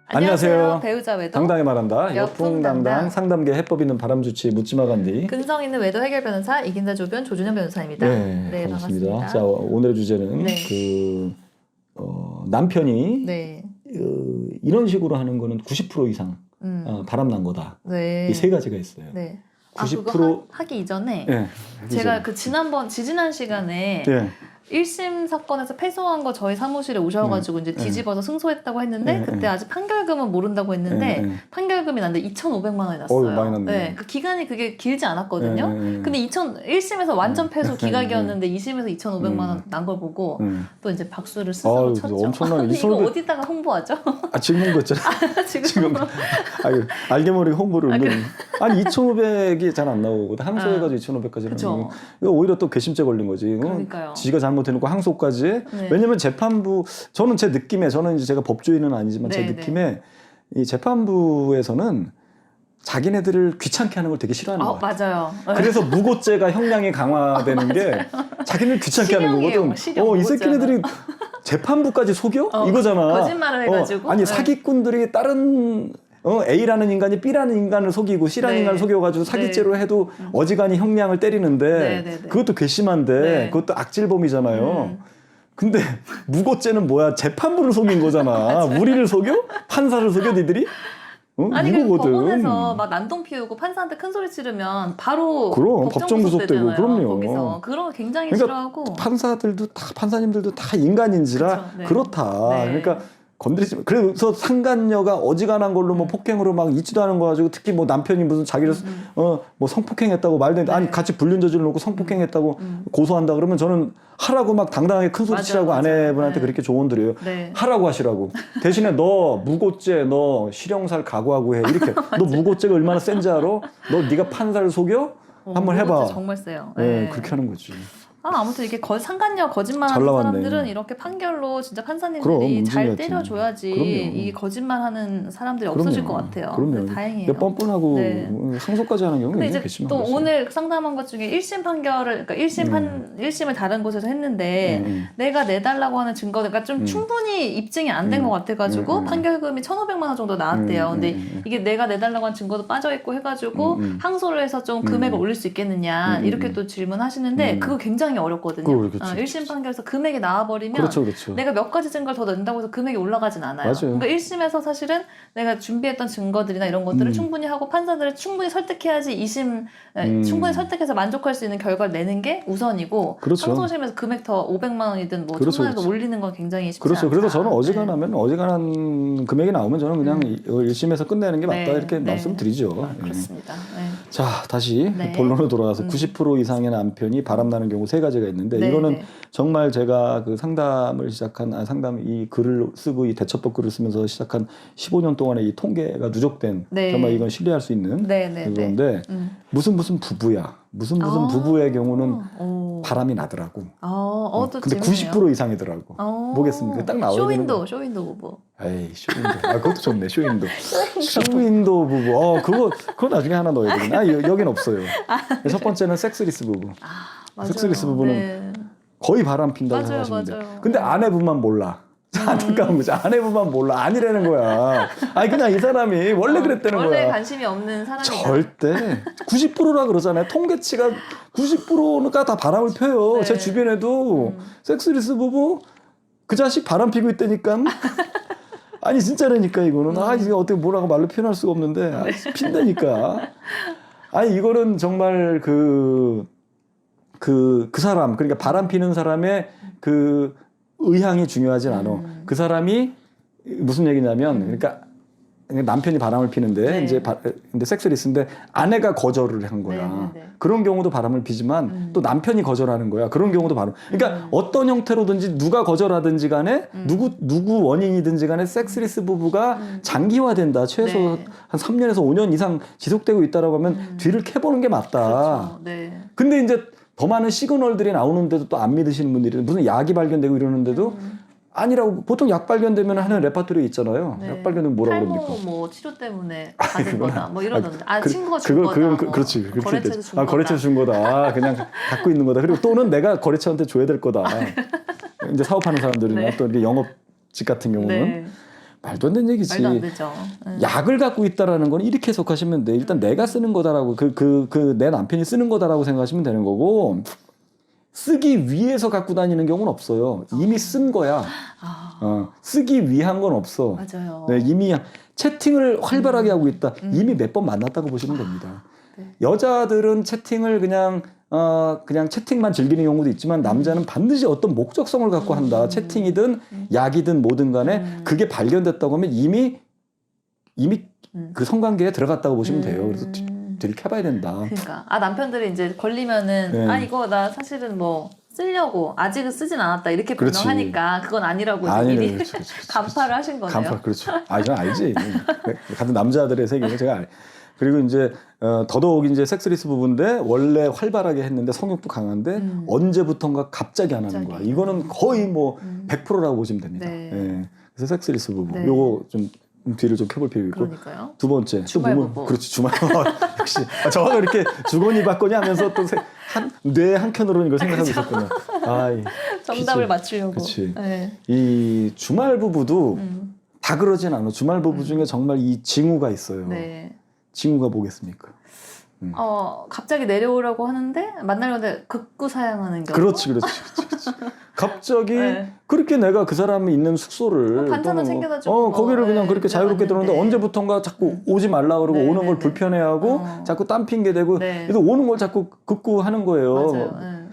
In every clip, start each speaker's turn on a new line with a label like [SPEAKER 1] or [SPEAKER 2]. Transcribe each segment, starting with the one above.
[SPEAKER 1] 안녕하세요.
[SPEAKER 2] 배우자 외도
[SPEAKER 1] 당당히 말한다.
[SPEAKER 2] 여풍당당.
[SPEAKER 1] 여풍당당 상담계 해법 있는 바람주치 묻지마 간디.
[SPEAKER 2] 근성 있는 외도 해결 변호사 이긴자 조변 조준현 변호사입니다.
[SPEAKER 1] 네, 반갑습니다. 자, 오늘의 주제는
[SPEAKER 2] 네.
[SPEAKER 1] 남편이
[SPEAKER 2] 네.
[SPEAKER 1] 이런 식으로 하는 거는 90% 이상 바람난 거다.
[SPEAKER 2] 네.
[SPEAKER 1] 이 세 가지가 있어요.
[SPEAKER 2] 네.
[SPEAKER 1] 90%
[SPEAKER 2] 그거 하기 이전에
[SPEAKER 1] 네,
[SPEAKER 2] 제가 그 지지난 시간에
[SPEAKER 1] 네.
[SPEAKER 2] 1심 사건에서 패소한 거 저희 사무실에 오셔가지고 이제 뒤집어서 승소했다고 했는데 그때 아직 판결금은 모른다고 했는데 판결금이 났는데 2,500만 원이 났어요.
[SPEAKER 1] 많이 났네.
[SPEAKER 2] 네, 그 기간이 그게 길지 않았거든요. 근데 1심에서 완전 패소 기각이었는데 2심에서 2,500만 원 난 걸 보고 또 이제 박수를 스스로 쳤죠.
[SPEAKER 1] 엄청나게
[SPEAKER 2] 이거 어디다가 홍보하죠?
[SPEAKER 1] 지금 홍보했잖아. 지금 알게 모르게 홍보를 아니 2,500이 잘 안 나오거든. 항소해가지고 2,500까지 나오고 이거 오히려 또 괘씸죄 걸린 거지.
[SPEAKER 2] 그러니까요.
[SPEAKER 1] 지가 잘못해놓고 항소까지.
[SPEAKER 2] 네.
[SPEAKER 1] 왜냐면 재판부 저는 제 느낌에 저는 이제 제가 법조인은 아니지만 제
[SPEAKER 2] 네,
[SPEAKER 1] 느낌에 이 재판부에서는 자기네들을 귀찮게 하는 걸 되게 싫어하는 거야.
[SPEAKER 2] 맞아요.
[SPEAKER 1] 그래서 무고죄가 형량이 강화되는 게 자기네를 귀찮게 하는 거거든. 이 새끼네들이 재판부까지 속여? 이거잖아.
[SPEAKER 2] 거짓말을 해가지고.
[SPEAKER 1] 아니 사기꾼들이 다른 A라는 인간이 B라는 인간을 속이고 C라는 인간을 속여가지고 사기죄로 해도 어지간히 형량을 때리는데 그것도 괘씸한데 그것도 악질범이잖아요. 근데 무고죄는 뭐야? 재판부를 속인 거잖아. 우리를 속여? 판사를 속여 니들이?
[SPEAKER 2] 아니
[SPEAKER 1] 이거거든.
[SPEAKER 2] 법원에서 막 난동 피우고 판사한테 큰 소리 지르면 바로
[SPEAKER 1] 그럼 법정 구속되고 그럼요.
[SPEAKER 2] 거기서 그런 거 굉장히
[SPEAKER 1] 그러니까
[SPEAKER 2] 싫어하고
[SPEAKER 1] 판사님들도 다 인간인지라 그렇다. 그러니까 건드리지 마. 그래서 상간녀가 어지간한 걸로 뭐 폭행으로 막 있지도 않은 거 가지고 특히 뭐 남편이 무슨 자기를 뭐 성폭행했다고 말도 아니 같이 불륜 저질러놓고 성폭행했다고 고소한다 그러면 저는 하라고 막 당당하게 큰 소리 치라고 아내분한테 그렇게 조언 드려요. 하라고 하시라고. 대신에 너 무고죄 너 실형살 각오하고 해. 이렇게. 너 무고죄가 얼마나 센지 알아? 너 네가 판사를 속여? 한번 해봐.
[SPEAKER 2] 정말 세요.
[SPEAKER 1] 그렇게 하는 거지.
[SPEAKER 2] 아무튼 이렇게 상간녀 거짓말하는 사람들은 이렇게 판결로 진짜 판사님들이 잘 때려줘야지 이 거짓말하는 사람들이 없어질 것 같아요. 다행이에요.
[SPEAKER 1] 뻔뻔하고 항소까지 하는 경우는
[SPEAKER 2] 근데 이제 또 오늘 상담한 것 중에 1심 판결을 그러니까 1심을 다른 곳에서 했는데 내가 내달라고 하는 증거가 그러니까 좀 충분히 입증이 안 된 것 같아가지고 판결금이 1,500만 원 정도 나왔대요. 근데 이게 내가 내달라고 한 증거도 빠져있고 해가지고 항소를 해서 좀 금액을 올릴 수 있겠느냐 이렇게 또 질문하시는데 그거 굉장히 어렵거든요. 1심 판결에서 금액이 나와버리면 내가 몇 가지 증거를 더 낸다고 해서 금액이 올라가진 않아요. 그러니까 1심에서 사실은 내가 준비했던 증거들이나 이런 것들을 충분히 하고 판사들을 충분히 설득해야지 2심 충분히 설득해서 만족할 수 있는 결과를 내는 게 우선이고 항소심에서 금액 더 500만 원이든 뭐 1,000만 원이든 올리는 건 굉장히 쉽지 않다.
[SPEAKER 1] 그래서 저는 어지간한 금액이 나오면 저는 그냥 1심에서 끝내는 게 맞다 이렇게 말씀드리죠.
[SPEAKER 2] 그렇습니다.
[SPEAKER 1] 자 다시 본론으로 돌아가서 90% 이상의 남편이 바람나는 경우 세 가지가 있는데 이거는 정말 제가 그 상담을 시작한 이 글을 쓰고 이 대처법 글을 쓰면서 시작한 15년 동안의 이 통계가 누적된 정말 이건 신뢰할 수 있는 그건데 무슨 부부야 무슨 부부의 경우는 바람이 나더라고. 근데 90% 이상이더라고. 뭐겠습니까? 딱 나와야 되는 거.
[SPEAKER 2] 쇼윈도 부부.
[SPEAKER 1] 에이 쇼윈도. 그것도 좋네. 쇼윈도 부부. 그거 나중에 하나 넣어야 되겠네. 여긴 없어요. 첫 번째는 섹스리스 부부. 섹스리스 부부는 거의 바람 핀다고 생각하시면 돼요. 근데 아내분만 몰라. 안타까운 거지. 아내분만 몰라. 아니라는 거야. 아니 그냥 이 사람이 원래 그랬다는 거야.
[SPEAKER 2] 원래 관심이 없는 사람이다.
[SPEAKER 1] 절대 90%라 그러잖아요. 통계치가 90%가 다 바람을 펴요. 제 주변에도 섹스리스 부부 그 자식 바람 피고 있다니까. 아니 진짜라니까 이거는. 이게 어떻게 뭐라고 말로 표현할 수가 없는데 핀다니까. 아니 이거는 정말 그 사람 그러니까 바람 피는 사람의 그 의향이 중요하진 않아. 그 사람이 무슨 얘기냐면 그러니까 남편이 바람을 피는데 근데 섹스리스인데 아내가 거절을 한 거야. 그런 경우도 바람을 피지만 또 남편이 거절하는 거야. 그런 경우도 바람. 그러니까 어떤 형태로든지 누가 거절하든지 간에 누구 원인이든지 간에 섹스리스 부부가 장기화된다. 최소 한 3년에서 5년 이상 지속되고 있다라고 하면 뒤를 캐보는 게 맞다. 근데 이제 더 많은 시그널들이 나오는데도 또 안 믿으시는 분들이 무슨 약이 발견되고 이러는데도 아니라고 보통 약 발견되면 하는 레파토리 있잖아요. 약 발견되면 뭐라고 그럽니까?
[SPEAKER 2] 탈모 뭐 치료 때문에 받은 거다 뭐 이러던데. 친구가 준 거다.
[SPEAKER 1] 그렇지.
[SPEAKER 2] 거래처에서 준 거다.
[SPEAKER 1] 거래처에서 준 거다. 그냥 갖고 있는 거다. 그리고 또는 내가 거래처한테 줘야 될 거다. 이제 사업하는 사람들이나 또 이렇게 영업직 같은 경우는 말도 안 되는 얘기지.
[SPEAKER 2] 말도 안 되죠.
[SPEAKER 1] 약을 갖고 있다라는 건 이렇게 해석하시면 돼. 일단 내가 쓰는 거다라고 내 남편이 쓰는 거다라고 생각하시면 되는 거고 쓰기 위해서 갖고 다니는 경우는 없어요. 이미 쓴 거야. 쓰기 위한 건 없어.
[SPEAKER 2] 맞아요.
[SPEAKER 1] 네, 이미 채팅을 활발하게 하고 있다. 이미 몇 번 만났다고 보시면 됩니다.
[SPEAKER 2] 네.
[SPEAKER 1] 여자들은 채팅을 그냥 채팅만 즐기는 경우도 있지만 남자는 반드시 어떤 목적성을 갖고 한다. 채팅이든 약이든 뭐든 간에 그게 발견됐다고 하면 이미 그 성관계에 들어갔다고 보시면 돼요. 그래서 들켜봐야 된다.
[SPEAKER 2] 그러니까 남편들이 이제 걸리면은
[SPEAKER 1] 네.
[SPEAKER 2] 이거 나 사실은 뭐 쓰려고 아직은 쓰진 않았다 이렇게
[SPEAKER 1] 그렇지.
[SPEAKER 2] 변명하니까 그건 아니라고 이제
[SPEAKER 1] 아니네,
[SPEAKER 2] 미리
[SPEAKER 1] 그렇지.
[SPEAKER 2] 간파를 하신 거네요.
[SPEAKER 1] 간파, 그렇죠. 저는 알지. 같은 남자들의 세계는 제가 그리고 이제 더더욱 이제 섹스리스 부부인데 원래 활발하게 했는데 성욕도 강한데 언제부턴가 갑자기 안 하는 거야. 이거는 거의 뭐 100%라고 보시면 됩니다.
[SPEAKER 2] 네.
[SPEAKER 1] 예. 그래서 섹스리스 부부.
[SPEAKER 2] 네.
[SPEAKER 1] 요거 좀 뒤를 좀 켜볼 필요 있고.
[SPEAKER 2] 그러니까요.
[SPEAKER 1] 두 번째.
[SPEAKER 2] 주말
[SPEAKER 1] 또 보면,
[SPEAKER 2] 부부.
[SPEAKER 1] 그렇지. 주말. 역시. 저가 이렇게 주거니 받거니 하면서 또 뇌 한켠으로는 이걸 생각하고 있었구나.
[SPEAKER 2] 정답을
[SPEAKER 1] 그치.
[SPEAKER 2] 맞추려고.
[SPEAKER 1] 그치.
[SPEAKER 2] 네.
[SPEAKER 1] 이 주말 부부도 다 그러진 않아. 주말 부부 중에 정말 이 징후가 있어요.
[SPEAKER 2] 네.
[SPEAKER 1] 징후가 뭐겠습니까?
[SPEAKER 2] 갑자기 내려오라고 하는데 만나려는데 극구 사양하는 경우.
[SPEAKER 1] 그렇지. 갑자기
[SPEAKER 2] 네.
[SPEAKER 1] 그렇게 내가 그 사람이 있는 숙소를
[SPEAKER 2] 반찬도
[SPEAKER 1] 또는
[SPEAKER 2] 챙겨다 주고
[SPEAKER 1] 거기를 그냥
[SPEAKER 2] 네,
[SPEAKER 1] 그렇게 자유롭게
[SPEAKER 2] 들어갔는데.
[SPEAKER 1] 들어오는데 언제부턴가 자꾸 오지 말라 그러고
[SPEAKER 2] 네,
[SPEAKER 1] 오는 걸
[SPEAKER 2] 네,
[SPEAKER 1] 불편해하고 자꾸 딴 핑계 대고
[SPEAKER 2] 네.
[SPEAKER 1] 그래서 오는 걸 자꾸 극구 하는 거예요.
[SPEAKER 2] 맞아요. 네.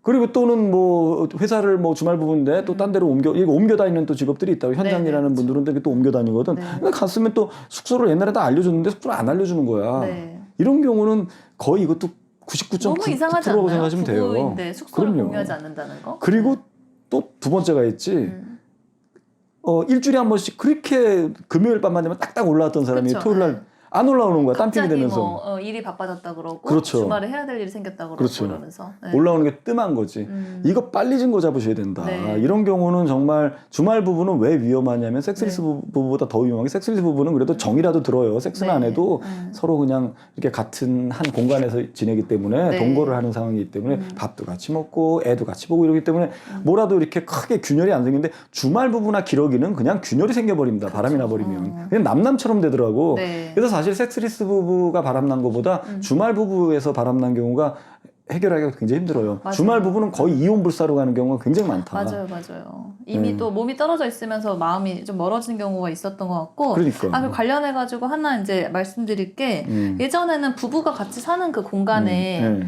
[SPEAKER 1] 그리고 또는 뭐 회사를 뭐 주말 부부인데 또 딴 데로 이거 옮겨 다니는 또 직업들이 있다고 현장
[SPEAKER 2] 네,
[SPEAKER 1] 일하는
[SPEAKER 2] 그렇죠.
[SPEAKER 1] 분들은 되게 또 옮겨 다니거든.
[SPEAKER 2] 네.
[SPEAKER 1] 근데 갔으면 또 숙소를 옛날에 다 알려줬는데 숙소를 안 알려주는 거야.
[SPEAKER 2] 네.
[SPEAKER 1] 이런 경우는 거의 이것도
[SPEAKER 2] 너무 이상하지
[SPEAKER 1] 99.9%라고
[SPEAKER 2] 않나요?
[SPEAKER 1] 생각하시면 돼요.
[SPEAKER 2] 부부인데 숙소를
[SPEAKER 1] 그럼요.
[SPEAKER 2] 공유하지 않는다는 거?
[SPEAKER 1] 그리고 또 두 번째가 있지. 일주일에 한 번씩 그렇게 금요일 밤만 되면 딱딱 올라왔던 사람이
[SPEAKER 2] 그쵸,
[SPEAKER 1] 토요일 날 안 올라오는 거야. 딴 핑계
[SPEAKER 2] 갑자기
[SPEAKER 1] 대면서.
[SPEAKER 2] 뭐 일이 바빠졌다 그러고
[SPEAKER 1] 그렇죠.
[SPEAKER 2] 주말에 해야 될 일이 생겼다 그러고
[SPEAKER 1] 그렇죠.
[SPEAKER 2] 그러면서 네.
[SPEAKER 1] 올라오는 게 뜸한 거지. 이거 빨리 증거 잡으셔야 된다.
[SPEAKER 2] 네.
[SPEAKER 1] 이런 경우는 정말 주말 부부는 왜 위험하냐면 섹스리스 부부보다 더 위험한 게 섹스리스 부부는 그래도 정이라도 들어요. 섹스는
[SPEAKER 2] 네.
[SPEAKER 1] 안 해도 서로 그냥 이렇게 같은 한 공간에서 지내기 때문에
[SPEAKER 2] 네.
[SPEAKER 1] 동거를 하는 상황이기 때문에 밥도 같이 먹고 애도 같이 보고 이러기 때문에 뭐라도 이렇게 크게 균열이 안 생기는데 주말 부부나 기러기는 그냥 균열이 생겨버립니다. 바람이 나버리면. 그냥 남남처럼 되더라고.
[SPEAKER 2] 네.
[SPEAKER 1] 그래서 사실 섹스리스 부부가 바람난 것보다 주말 부부에서 바람난 경우가 해결하기가 굉장히 힘들어요.
[SPEAKER 2] 맞아요.
[SPEAKER 1] 주말 부부는 거의 이혼 불사로 가는 경우가 굉장히 많다.
[SPEAKER 2] 맞아요. 이미 또 몸이 떨어져 있으면서 마음이 좀 멀어지는 경우가 있었던 것 같고.
[SPEAKER 1] 그러니까.
[SPEAKER 2] 그 관련해가지고 하나 이제 말씀드릴 게 예전에는 부부가 같이 사는 그 공간에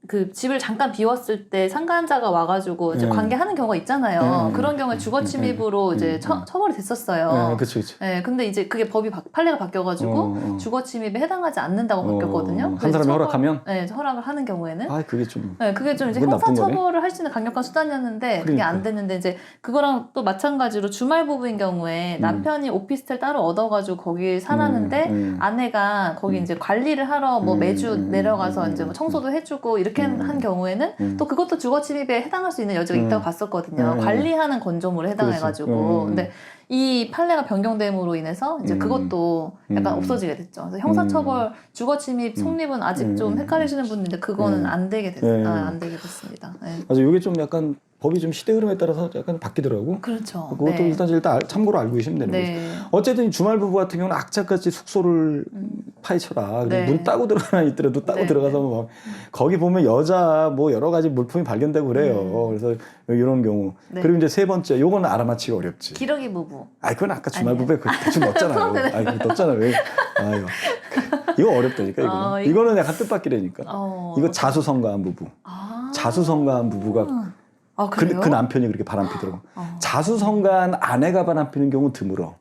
[SPEAKER 2] 그 집을 잠깐 비웠을 때 상간자가 와가지고 이제 관계하는 경우가 있잖아요. 그런 경우에 주거 침입으로 이제 처벌이 됐었어요.
[SPEAKER 1] 그렇죠.
[SPEAKER 2] 네, 근데 이제 그게 판례가 바뀌어가지고 주거 침입에 해당하지 않는다고 바뀌었거든요.
[SPEAKER 1] 한 사람이 허락하면?
[SPEAKER 2] 네, 허락을 하는 경우에는.
[SPEAKER 1] 그게 좀.
[SPEAKER 2] 네, 그게 좀 이제
[SPEAKER 1] 그건 나쁜
[SPEAKER 2] 형사
[SPEAKER 1] 거네.
[SPEAKER 2] 처벌을 할 수 있는 강력한 수단이었는데 그게
[SPEAKER 1] 그러니까.
[SPEAKER 2] 안 됐는데 이제 그거랑 또 마찬가지로 주말 부부인 경우에 남편이 오피스텔 따로 얻어가지고 거기 살았는데 아내가 거기 이제 관리를 하러 뭐 매주 내려가서 이제 뭐 청소도 해주고 이렇게 한 경우에는 또 그것도 주거 침입에 해당할 수 있는 여지가 있다고 봤었거든요. 관리하는 건조물에 해당해가지고. 근데 이 판례가 변경됨으로 인해서 이제 그것도 약간 없어지게 됐죠. 그래서 형사처벌 주거 침입 성립은 아직 좀 헷갈리시는 분인데 그거는 안 되게 안 되게 됐습니다. 네.
[SPEAKER 1] 맞아. 이게 좀 약간 법이 좀 시대 흐름에 따라서 약간 바뀌더라고.
[SPEAKER 2] 그렇죠.
[SPEAKER 1] 그것도
[SPEAKER 2] 네.
[SPEAKER 1] 일단 참고로 알고 계시면 되는
[SPEAKER 2] 네.
[SPEAKER 1] 거죠. 어쨌든 주말 부부 같은 경우는 악착같이 숙소를 파헤쳐라.
[SPEAKER 2] 네.
[SPEAKER 1] 문 따고 들어가나 있더라도 따고
[SPEAKER 2] 네.
[SPEAKER 1] 들어가서 뭐 거기 보면 여자 뭐 여러 가지 물품이 발견되고 그래요. 그래서 이런 경우.
[SPEAKER 2] 네.
[SPEAKER 1] 그리고 이제 세 번째, 요거는 알아맞히기 어렵지.
[SPEAKER 2] 기러기 부부.
[SPEAKER 1] 그건 아까 주말
[SPEAKER 2] 아니에요.
[SPEAKER 1] 부부에 그 대충 넣었잖아요. 그거 넣었잖아요. 왜? 이거 어렵다니까 이거는. 이거는 약간 뜻밖이라니까. 이거 자수성가한 부부. 자수성가한 부부가
[SPEAKER 2] 그래요?
[SPEAKER 1] 그 남편이 그렇게 바람피더라고. 자수성가한 아내가 바람피는 경우 드물어.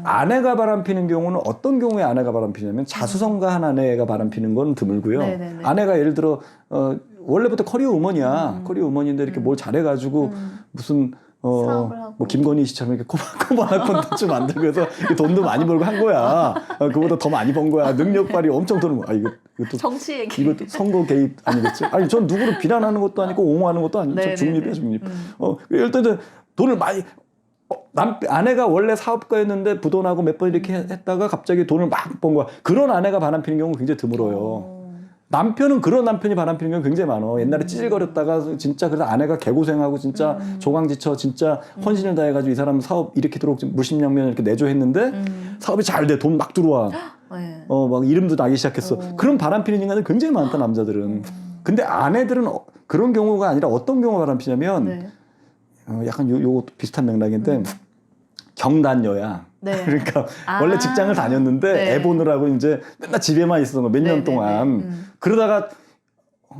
[SPEAKER 1] 아내가 바람피는 경우는 어떤 경우에 아내가 바람피냐면 자수성가한 아내가 바람피는 건 드물고요.
[SPEAKER 2] 네네네.
[SPEAKER 1] 아내가 예를 들어 원래부터 커리어 우먼이야. 커리어 우먼인데 이렇게 뭘 잘해가지고 무슨
[SPEAKER 2] 사업을 하고.
[SPEAKER 1] 뭐 김건희 씨처럼 이렇게 코바나 콘텐츠 만들고 해서 돈도 많이 벌고 한 거야. 그보다 더 많이 번 거야. 능력 발휘 엄청 도는 거야. 이것도
[SPEAKER 2] 정치 얘기.
[SPEAKER 1] 이것도 선거 개입 아니겠지? 아니 전 누구를 비난하는 것도 아니고 옹호하는 것도 아니고 저 중립이야 중립. 일단 돈을 많이 아내가 원래 사업가였는데 부도나고 몇 번 이렇게 했다가 갑자기 돈을 막 번 거야. 그런 아내가 바람피는 경우 굉장히 드물어요. 남편은 그런 남편이 바람피는 경우 굉장히 많아. 옛날에 찌질거렸다가 진짜 그래서 아내가 개고생하고 진짜 조강지쳐 진짜 헌신을 다해가지고 이 사람 사업 일으키도록 물심양면 이렇게 내조했는데 사업이 잘 돼. 돈 막 들어와.
[SPEAKER 2] 네.
[SPEAKER 1] 막 이름도 나기 시작했어. 그런 바람피는 인간들 굉장히 많다, 남자들은. 근데 아내들은 그런 경우가 아니라 어떤 경우가 바람피냐면
[SPEAKER 2] 네.
[SPEAKER 1] 약간 요것도 비슷한 맥락인데 경단녀야.
[SPEAKER 2] 네.
[SPEAKER 1] 그러니까 원래 직장을 다녔는데
[SPEAKER 2] 네.
[SPEAKER 1] 애 보느라고 이제 맨날 집에만 있었던 거 몇 년
[SPEAKER 2] 네,
[SPEAKER 1] 동안.
[SPEAKER 2] 네, 네.
[SPEAKER 1] 그러다가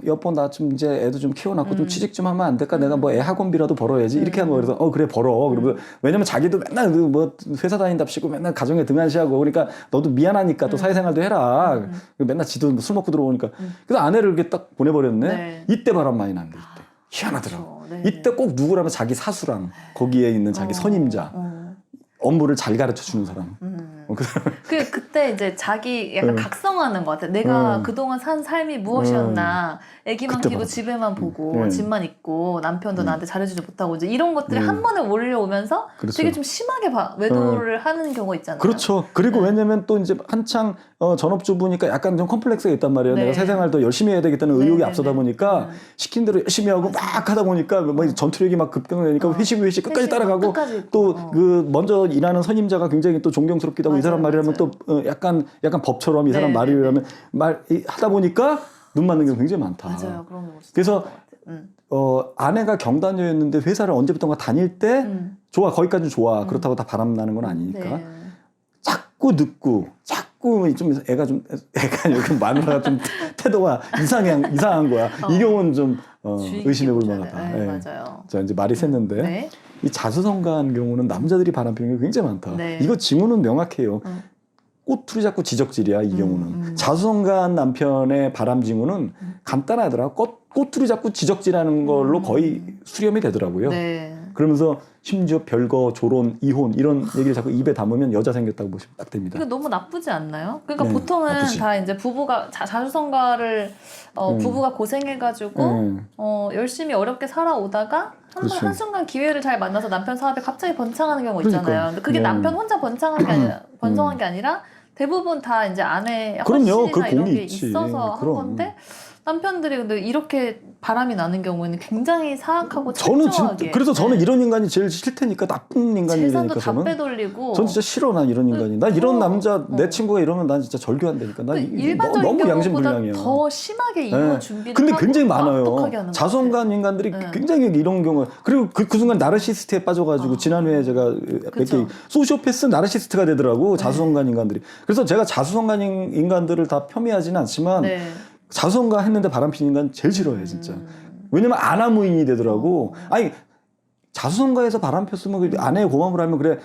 [SPEAKER 1] 여보 나 좀 이제 애도 좀 키워놨고 좀 취직 좀 하면 안 될까? 내가 뭐 애 학원비라도 벌어야지 이렇게 한 거. 그래서 그래 벌어. 그리고 왜냐면 자기도 맨날 뭐 회사 다닌답시고 맨날 가정에 등한시하고 그러니까 너도 미안하니까 또 사회생활도 해라. 맨날 지도 술 먹고 들어오니까. 그래서 아내를 이렇게 딱 보내버렸네.
[SPEAKER 2] 네.
[SPEAKER 1] 이때 바람 많이 난대 이때. 희한하더라고.
[SPEAKER 2] 그렇죠. 네.
[SPEAKER 1] 이때 꼭 누구라면 자기 사수랑 거기에 있는 자기 선임자 업무를 잘 가르쳐 주는 사람. 그 사람.
[SPEAKER 2] 그때 이제 자기 약간 각성하는 것 같아. 내가 그동안 산 삶이 무엇이었나. 애기만
[SPEAKER 1] 그때
[SPEAKER 2] 키고
[SPEAKER 1] 봐라.
[SPEAKER 2] 집에만 보고 집만 있고 남편도 나한테 잘해주지 못하고 이제 이런 것들이 한 번에 몰려오면서
[SPEAKER 1] 그렇죠.
[SPEAKER 2] 되게 좀 심하게 외도를 하는 경우가 있잖아요.
[SPEAKER 1] 그렇죠. 그리고 왜냐면 또 이제 한창 전업주부니까 약간 좀 컴플렉스가 있단 말이에요.
[SPEAKER 2] 네.
[SPEAKER 1] 내가 사회생활도 열심히 해야 되겠다는 의욕이
[SPEAKER 2] 네,
[SPEAKER 1] 앞서다
[SPEAKER 2] 네.
[SPEAKER 1] 보니까 시킨 대로 열심히 하고 막 하다 보니까 뭐 전투력이 막 급경되니까 회식 끝까지
[SPEAKER 2] 회식
[SPEAKER 1] 따라가고
[SPEAKER 2] 끝까지
[SPEAKER 1] 또 그 먼저 일하는 선임자가 굉장히 또 존경스럽기도 하고 이 사람
[SPEAKER 2] 맞아요,
[SPEAKER 1] 말이라면 또 약간 법처럼 이 사람
[SPEAKER 2] 네,
[SPEAKER 1] 말이라면 하다 보니까 눈 맞는 경우 굉장히 많다.
[SPEAKER 2] 맞아요. 그런 거
[SPEAKER 1] 그래서 아내가 경단녀였는데 회사를 언제부턴가 다닐 때 좋아 거기까지 좋아 그렇다고 다 바람 나는 건 아니니까
[SPEAKER 2] 네.
[SPEAKER 1] 자꾸 늦고 자꾸 좀 애가 여기 마누라가 좀 태도가 이상한 거야. 이 경우는 좀 의심해볼 만하다.
[SPEAKER 2] 네,
[SPEAKER 1] 예.
[SPEAKER 2] 맞아요.
[SPEAKER 1] 자 이제 말이 샜는데
[SPEAKER 2] 네.
[SPEAKER 1] 이 자수성가한 경우는 남자들이 바람피는 경우가 굉장히 많다.
[SPEAKER 2] 네.
[SPEAKER 1] 이거 징후는 명확해요. 꼬투리 잡고 지적질이야 이 경우는. 자수성가한 남편의 바람 징후는 간단하더라. 꼬투리 잡고 지적질하는 걸로 거의 수렴이 되더라고요.
[SPEAKER 2] 네.
[SPEAKER 1] 그러면서 심지어 별거, 조론, 이혼 이런 얘기를 자꾸 입에 담으면 여자 생겼다고 보시면 딱 됩니다.
[SPEAKER 2] 이거 너무 나쁘지 않나요? 그러니까
[SPEAKER 1] 네,
[SPEAKER 2] 보통은
[SPEAKER 1] 나쁘지.
[SPEAKER 2] 다 이제 부부가 자수성가를 부부가 고생해가지고 열심히 어렵게 살아오다가
[SPEAKER 1] 그렇죠.
[SPEAKER 2] 한순간 기회를 잘 만나서 남편 사업에 갑자기 번창하는 경우가
[SPEAKER 1] 그러니까요.
[SPEAKER 2] 있잖아요. 근데 그게
[SPEAKER 1] 네.
[SPEAKER 2] 남편 혼자 번성한 게 아니라 대부분 다 이제 아내
[SPEAKER 1] 그럼요.
[SPEAKER 2] 헌신이나
[SPEAKER 1] 그
[SPEAKER 2] 이런
[SPEAKER 1] 공이
[SPEAKER 2] 게
[SPEAKER 1] 있지.
[SPEAKER 2] 있어서 한
[SPEAKER 1] 그럼.
[SPEAKER 2] 건데 남편들이 근데 이렇게 바람이 나는 경우에는 굉장히 사악하고
[SPEAKER 1] 저는
[SPEAKER 2] 철저하게
[SPEAKER 1] 그래서 저는 이런 인간이 제일 싫다니까 나쁜
[SPEAKER 2] 재산도
[SPEAKER 1] 인간이니까
[SPEAKER 2] 다
[SPEAKER 1] 저는.
[SPEAKER 2] 빼돌리고
[SPEAKER 1] 전 진짜 싫어 난 이런 인간이. 난 이런 남자 내 친구가 이러면 난 진짜 절교한다니까. 난
[SPEAKER 2] 일반적인
[SPEAKER 1] 너무
[SPEAKER 2] 경우보다
[SPEAKER 1] 양심불량이야.
[SPEAKER 2] 더 심하게 이혼 준비를
[SPEAKER 1] 근데
[SPEAKER 2] 하고
[SPEAKER 1] 굉장히
[SPEAKER 2] 더
[SPEAKER 1] 많아요.
[SPEAKER 2] 악독하게 하는 것
[SPEAKER 1] 자수성가한 인간들이
[SPEAKER 2] 네.
[SPEAKER 1] 굉장히 이런 경우 그리고 그 순간 나르시스트에 빠져가지고 지난 회에 제가
[SPEAKER 2] 그쵸.
[SPEAKER 1] 몇개 소시오패스 나르시스트가 되더라고 자수성가한 인간들이. 그래서 제가 자수성가한 인간들을 다 폄훼하지는 않지만
[SPEAKER 2] 네.
[SPEAKER 1] 자수성가 했는데 바람핀 인간 제일 싫어해 진짜. 왜냐면 아나무인이 되더라고. 아니 자수성가해서 바람 폈으면 아내의 고마움을 하면 그래.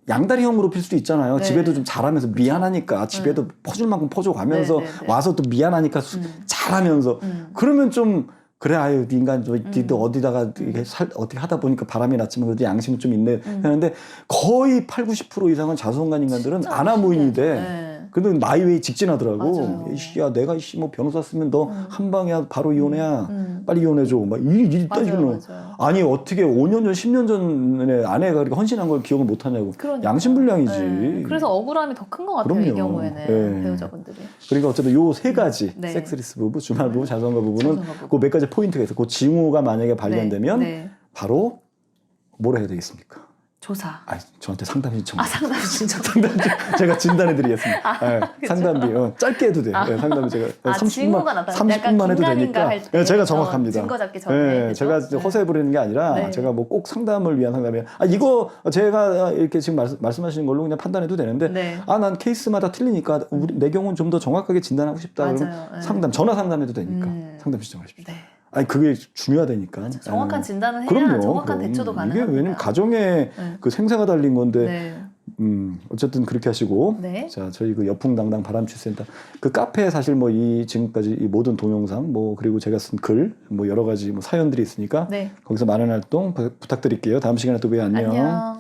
[SPEAKER 1] 양다리형으로 필 수도 있잖아요.
[SPEAKER 2] 네.
[SPEAKER 1] 집에도 좀 잘하면서 미안하니까 집에도 퍼줄 만큼 퍼줘가면서
[SPEAKER 2] 네, 네, 네.
[SPEAKER 1] 와서 또 미안하니까 잘하면서 그러면 좀 그래 아유 네 인간 니도 어디다가 이게 어떻게 하다 보니까 바람이 났지만 그래도 양심은 좀 있네 하는데 거의 80-90% 이상은 자수성가한 인간들은 아나무인이 돼.
[SPEAKER 2] 네.
[SPEAKER 1] 근데 마이웨이 직진하더라고.
[SPEAKER 2] 맞아요.
[SPEAKER 1] 야 내가 뭐 변호사 쓰면 너 한 방이야 바로 이혼해야 빨리 이혼해줘. 막 이 따지고는
[SPEAKER 2] 맞아요.
[SPEAKER 1] 아니 어떻게 5년 전 10년 전에 아내가 그렇게 헌신한 걸 기억을 못 하냐고.
[SPEAKER 2] 그러니까요.
[SPEAKER 1] 양심불량이지.
[SPEAKER 2] 네. 그래서 억울함이 더 큰 것 같아요.
[SPEAKER 1] 그럼요.
[SPEAKER 2] 이 경우에는
[SPEAKER 1] 네.
[SPEAKER 2] 배우자분들이.
[SPEAKER 1] 그러니까 어쨌든 요 세 가지
[SPEAKER 2] 네.
[SPEAKER 1] 섹스리스 부부, 주말 부부, 자수성가 부부는
[SPEAKER 2] 자수성가 부부.
[SPEAKER 1] 그 몇 가지 포인트가 있어. 그 징후가 만약에 발견되면
[SPEAKER 2] 네.
[SPEAKER 1] 바로 뭐라 해야 되겠습니까?
[SPEAKER 2] 조사.
[SPEAKER 1] 아, 저한테 상담 신청.
[SPEAKER 2] 상담 진짜.
[SPEAKER 1] 제가 진단해드리겠습니다. 네,
[SPEAKER 2] 그쵸?
[SPEAKER 1] 상담비 짧게 해도 돼요. 네, 상담비 제가
[SPEAKER 2] 징후가 나타나.
[SPEAKER 1] 30분만 해도 되니까.
[SPEAKER 2] 할 때,
[SPEAKER 1] 네, 제가 정확합니다.
[SPEAKER 2] 증거 잡기 전에.
[SPEAKER 1] 네,
[SPEAKER 2] 그죠?
[SPEAKER 1] 제가
[SPEAKER 2] 네.
[SPEAKER 1] 허세 부리는 게 아니라
[SPEAKER 2] 네.
[SPEAKER 1] 제가 뭐 꼭 상담을 위한 상담이에요. 이거 제가 이렇게 지금 말씀하시는 걸로 그냥 판단해도 되는데
[SPEAKER 2] 네.
[SPEAKER 1] 난 케이스마다 틀리니까 내 경우는 좀 더 정확하게 진단하고 싶다.
[SPEAKER 2] 맞아요.
[SPEAKER 1] 그러면
[SPEAKER 2] 네.
[SPEAKER 1] 상담 전화 상담해도 되니까 상담 신청하십시오.
[SPEAKER 2] 네.
[SPEAKER 1] 아니 그게 중요하다니까.
[SPEAKER 2] 정확한 진단을 해야
[SPEAKER 1] 그럼요,
[SPEAKER 2] 정확한
[SPEAKER 1] 그럼.
[SPEAKER 2] 대처도
[SPEAKER 1] 이게
[SPEAKER 2] 가능합니다.
[SPEAKER 1] 왜냐면 가정에
[SPEAKER 2] 네.
[SPEAKER 1] 그 생사가 달린 건데
[SPEAKER 2] 네.
[SPEAKER 1] 어쨌든 그렇게 하시고
[SPEAKER 2] 네.
[SPEAKER 1] 자 저희 그 여풍당당 바람취센터 그 카페에 사실 뭐 이 지금까지 이 모든 동영상 뭐 그리고 제가 쓴 글 뭐 여러 가지 뭐 사연들이 있으니까
[SPEAKER 2] 네.
[SPEAKER 1] 거기서 많은 활동 부탁드릴게요. 다음 시간에 또 봬요. 안녕.
[SPEAKER 2] 안녕.